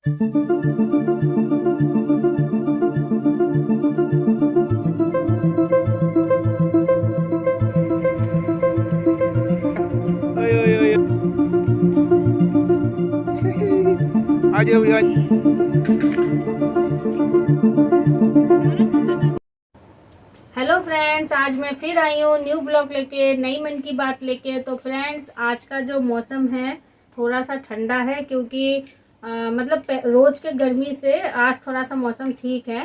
ओए ओए ओए आ जाओ हेलो फ्रेंड्स, आज मैं फिर आई हूँ न्यू ब्लॉग लेके, नई मन की बात लेके। तो फ्रेंड्स, आज का जो मौसम है थोड़ा सा ठंडा है, क्योंकि मतलब रोज के गर्मी से आज थोड़ा सा मौसम ठीक है।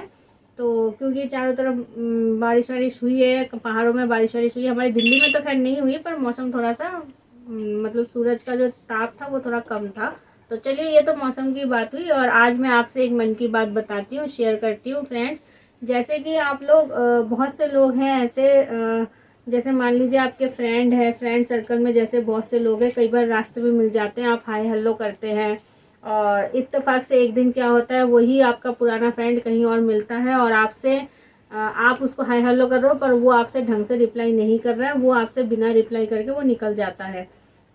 तो क्योंकि चारों तरफ बारिश वारिश हुई है, पहाड़ों में बारिश वारिश हुई है। हमारी दिल्ली में तो खैर नहीं हुई, पर मौसम थोड़ा सा मतलब सूरज का जो ताप था वो थोड़ा कम था। तो चलिए, ये तो मौसम की बात हुई, और आज मैं आपसे एक मन की बात बताती हूँ, शेयर करती हूँ फ्रेंड्स। जैसे कि आप लोग बहुत से लोग हैं ऐसे, जैसे मान लीजिए आपके फ्रेंड है, फ्रेंड सर्कल में जैसे बहुत से लोग हैं, कई बार रास्ते में मिल जाते हैं, आप हाय हेलो करते हैं, और इत्तेफाक से एक दिन क्या होता है, वही आपका पुराना फ्रेंड कहीं और मिलता है, और आपसे आप उसको हाय हेलो कर रहे हो, पर वो आपसे ढंग से रिप्लाई नहीं कर रहा है, वो आपसे बिना रिप्लाई करके वो निकल जाता है,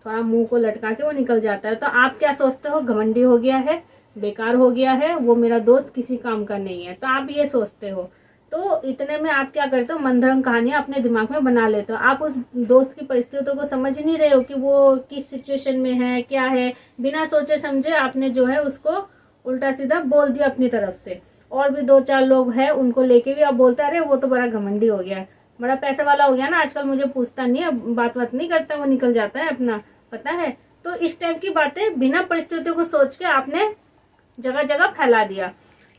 थोड़ा मुंह को लटका के वो निकल जाता है। तो आप क्या सोचते हो, घमंडी हो गया है, बेकार हो गया है, वो मेरा दोस्त किसी काम का नहीं है, तो आप ये सोचते हो। तो इतने में आप क्या करते हो, मंदरंग कहानियां अपने दिमाग में बना लेते हो। आप उस दोस्त की परिस्थितियों को समझ नहीं रहे हो कि वो किस सिचुएशन में है, क्या है। बिना सोचे समझे आपने जो है उसको उल्टा सीधा बोल दिया अपनी तरफ से। और भी दो चार लोग हैं, उनको लेके भी आप बोलते हैं, अरे वो तो बड़ा घमंडी हो गया है, बड़ा पैसे वाला हो गया ना आजकल, मुझे पूछता नहीं है, बात बात नहीं करता, वो निकल जाता है अपना, पता है। तो इस टाइप की बातें बिना परिस्थितियों को सोच के आपने जगह जगह फैला दिया।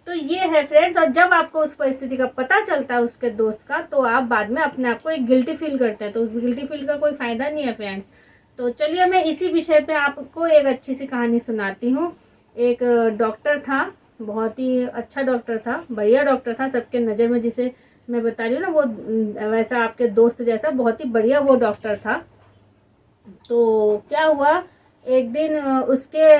तो ये है फ्रेंड्स, और जब आपको उस परिस्थिति का पता चलता है उसके दोस्त का, तो आप बाद में अपने आप को एक गिल्टी फील करते हैं, तो उस गिल्टी फील का कोई फायदा नहीं है फ्रेंड्स। तो चलिए, मैं इसी विषय पे आपको एक अच्छी सी कहानी सुनाती हूँ। एक डॉक्टर था, बहुत ही अच्छा डॉक्टर था, बढ़िया डॉक्टर था सबके नज़र में, जिसे मैं बता रही हूँ ना, वो वैसा आपके दोस्त जैसा बहुत ही बढ़िया वो डॉक्टर था। तो क्या हुआ, एक दिन उसके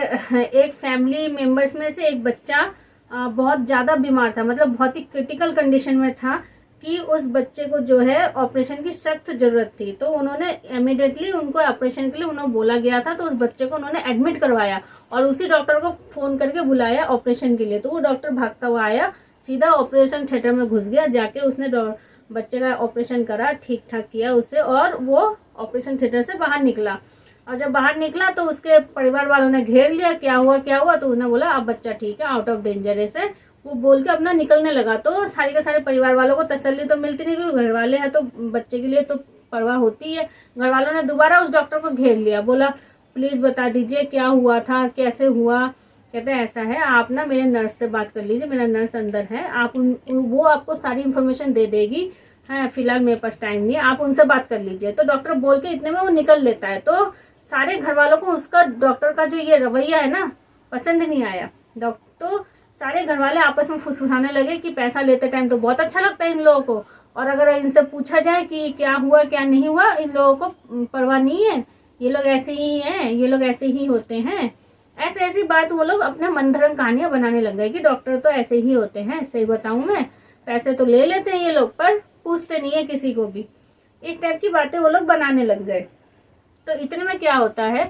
एक फैमिली मेंबर्स में से एक बच्चा बहुत ज़्यादा बीमार था, मतलब बहुत ही क्रिटिकल कंडीशन में था, कि उस बच्चे को जो है ऑपरेशन की सख्त ज़रूरत थी। तो उन्होंने इमिडिएटली उनको ऑपरेशन के लिए उन्हें बोला गया था, तो उस बच्चे को उन्होंने एडमिट करवाया, और उसी डॉक्टर को फ़ोन करके बुलाया ऑपरेशन के लिए। तो वो डॉक्टर भागता हुआ आया, सीधा ऑपरेशन थिएटर में घुस गया, जाके उसने बच्चे का ऑपरेशन करा, ठीक ठाक किया उसे, और वो ऑपरेशन थिएटर से बाहर निकला। और जब बाहर निकला तो उसके परिवार वालों ने घेर लिया, क्या हुआ क्या हुआ, तो उसने बोला अब बच्चा ठीक है, आउट ऑफ डेंजर है से, वो बोल के अपना निकलने लगा। तो सारे के सारे परिवार वालों को तसल्ली तो मिलती नहीं, क्योंकि घर वाले हैं तो बच्चे के लिए तो परवाह होती है। घर वालों ने दोबारा उस डॉक्टर को घेर लिया, बोला प्लीज़ बता दीजिए क्या हुआ था, कैसे हुआ। कहते हैं ऐसा है, आप ना मेरे नर्स से बात कर लीजिए, मेरा नर्स अंदर है, आप वो आपको सारी इन्फॉर्मेशन दे देगी। है, फिलहाल मेरे पास टाइम नहीं है, आप उनसे बात कर लीजिए। तो डॉक्टर बोल के इतने में वो निकल लेता है। तो सारे घर वालों को उसका डॉक्टर का जो ये रवैया है ना, पसंद नहीं आया। तो सारे घर वाले आपस में फुसफुसाने लगे कि पैसा लेते टाइम तो बहुत अच्छा लगता है इन लोगों को, और अगर इनसे पूछा जाए कि क्या हुआ क्या नहीं हुआ, इन लोगों को परवाह नहीं है, ये लोग ऐसे ही हैं, ये लोग ऐसे ही होते हैं। ऐसे ऐसी बात वो लोग अपने मंथरन कहानियां बनाने लग गए कि डॉक्टर तो ऐसे ही होते हैं। सही बताऊं मैं, पैसे तो ले लेते हैं ये लोग, पर पूछते नहीं है किसी को भी। इस टाइप की बातें वो लोग बनाने लग गए। तो इतने में क्या होता है,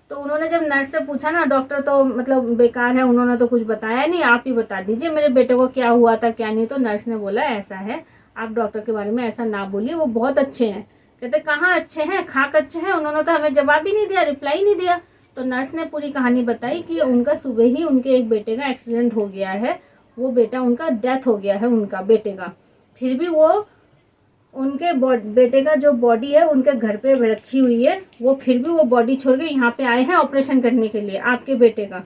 तो उन्होंने जब नर्स से पूछा ना, डॉक्टर तो मतलब बेकार है, उन्होंने तो कुछ बताया नहीं, आप ही बता दीजिए मेरे बेटे को क्या हुआ था क्या नहीं। तो नर्स ने बोला ऐसा है, आप डॉक्टर के बारे में ऐसा ना बोलिए, वो बहुत अच्छे हैं। कहते कहाँ अच्छे हैं, खाक अच्छे हैं, उन्होंने तो हमें जवाब ही नहीं दिया, रिप्लाई नहीं दिया। तो नर्स ने पूरी कहानी बताई कि उनका सुबह ही उनके एक बेटे का एक्सीडेंट हो गया है, वो बेटा उनका डेथ हो गया है, उनका बेटे का। फिर भी वो उनके बेटे का जो बॉडी है उनके घर पे रखी हुई है, वो फिर भी वो बॉडी छोड़ के यहाँ पे आए हैं ऑपरेशन करने के लिए आपके बेटे का।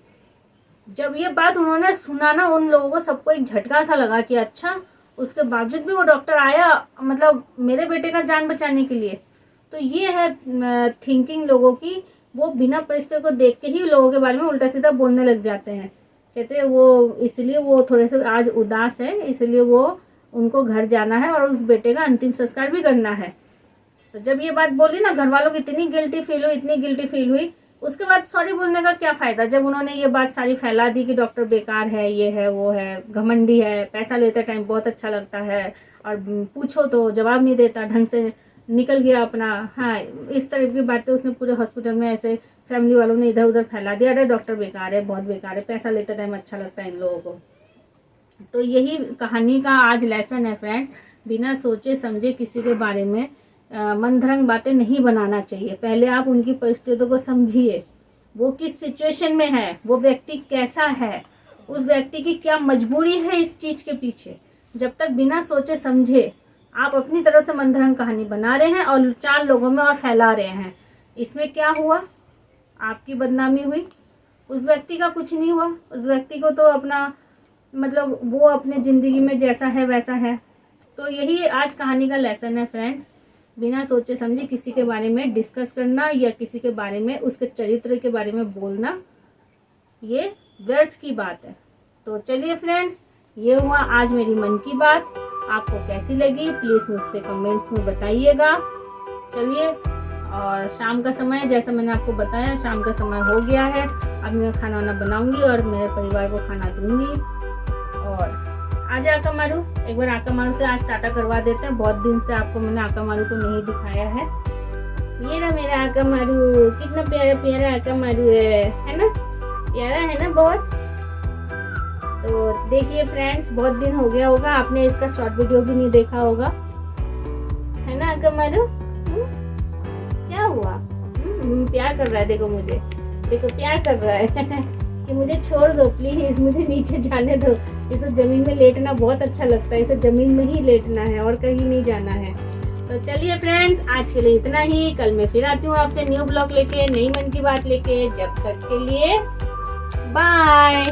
जब ये बात उन्होंने सुना ना, उन लोगों को सबको एक झटका सा लगा कि अच्छा, उसके बावजूद भी वो डॉक्टर आया, मतलब मेरे बेटे का जान बचाने के लिए। तो ये है थिंकिंग लोगों की, वो बिना परिस्थिति को देख के ही लोगों के बारे में उल्टा सीधा बोलने लग जाते हैं। कहते हैं वो इसलिए वो थोड़े से आज उदास है, इसलिए वो उनको घर जाना है और उस बेटे का अंतिम संस्कार भी करना है। तो जब ये बात बोली ना, घर वालों को इतनी गिल्टी फील हुई, इतनी गिल्टी फील हुई। उसके बाद सॉरी बोलने का क्या फायदा, जब उन्होंने ये बात सारी फैला दी कि डॉक्टर बेकार है, ये है वो है, घमंडी है, पैसा लेते टाइम बहुत अच्छा लगता है, और पूछो तो जवाब नहीं देता ढंग से, निकल गया अपना। हाँ, इस तरह की बातें उसने पूरे हॉस्पिटल में ऐसे फैमिली वालों ने इधर उधर फैला दिया, अरे डॉक्टर बेकार है, बहुत बेकार है, पैसा लेते टाइम अच्छा लगता है इन लोगों को। तो यही कहानी का आज लेसन है फ्रेंड्स, बिना सोचे समझे किसी के बारे में मनधरंग बातें नहीं बनाना चाहिए। पहले आप उनकी परिस्थितियों को समझिए, वो किस सिचुएशन में है, वो व्यक्ति कैसा है, उस व्यक्ति की क्या मजबूरी है इस चीज़ के पीछे। जब तक बिना सोचे समझे आप अपनी तरफ से मनधरंग कहानी बना रहे हैं और 4 लोगों में और फैला रहे हैं, इसमें क्या हुआ? आपकी बदनामी हुई, उस व्यक्ति का कुछ नहीं हुआ। उस व्यक्ति को तो अपना मतलब वो अपने ज़िंदगी में जैसा है वैसा है। तो यही आज कहानी का लेसन है फ्रेंड्स, बिना सोचे समझे किसी के बारे में डिस्कस करना या किसी के बारे में उसके चरित्र के बारे में बोलना, ये व्यर्थ की बात है। तो चलिए फ्रेंड्स, ये हुआ आज मेरी मन की बात। आपको कैसी लगी प्लीज़ मुझसे कमेंट्स में बताइएगा। चलिए, और शाम का समय, जैसा मैंने आपको बताया, शाम का समय हो गया है। अब मैं खाना वाना बनाऊंगी और मेरे परिवार को खाना दूंगी। और आजा आका मारू, एक बार आका मारू से आज टाटा करवा देते हैं। बहुत दिन से आपको मैंने आका मारू को नहीं दिखाया है। ये रहा मेरा आका मारू, कितना प्यारा प्यारा आका मारू है ना, प्यारा है ना बहुत। तो देखिए फ्रेंड्स, बहुत दिन हो गया होगा, आपने इसका शॉर्ट वीडियो भी नहीं देखा होगा, है ना आका मारू? क्या हुआ? प्यार कर रहा है, देखो मुझे, देखो प्यार कर रहा है कि मुझे छोड़ दो प्लीज, मुझे नीचे जाने दो। इसे जमीन में लेटना बहुत अच्छा लगता है, इसे जमीन में ही लेटना है और कहीं नहीं जाना है। तो चलिए फ्रेंड्स, आज के लिए इतना ही। कल मैं फिर आती हूँ आपसे न्यू ब्लॉग लेके, नई मन की बात लेके। जब तक के लिए बाय।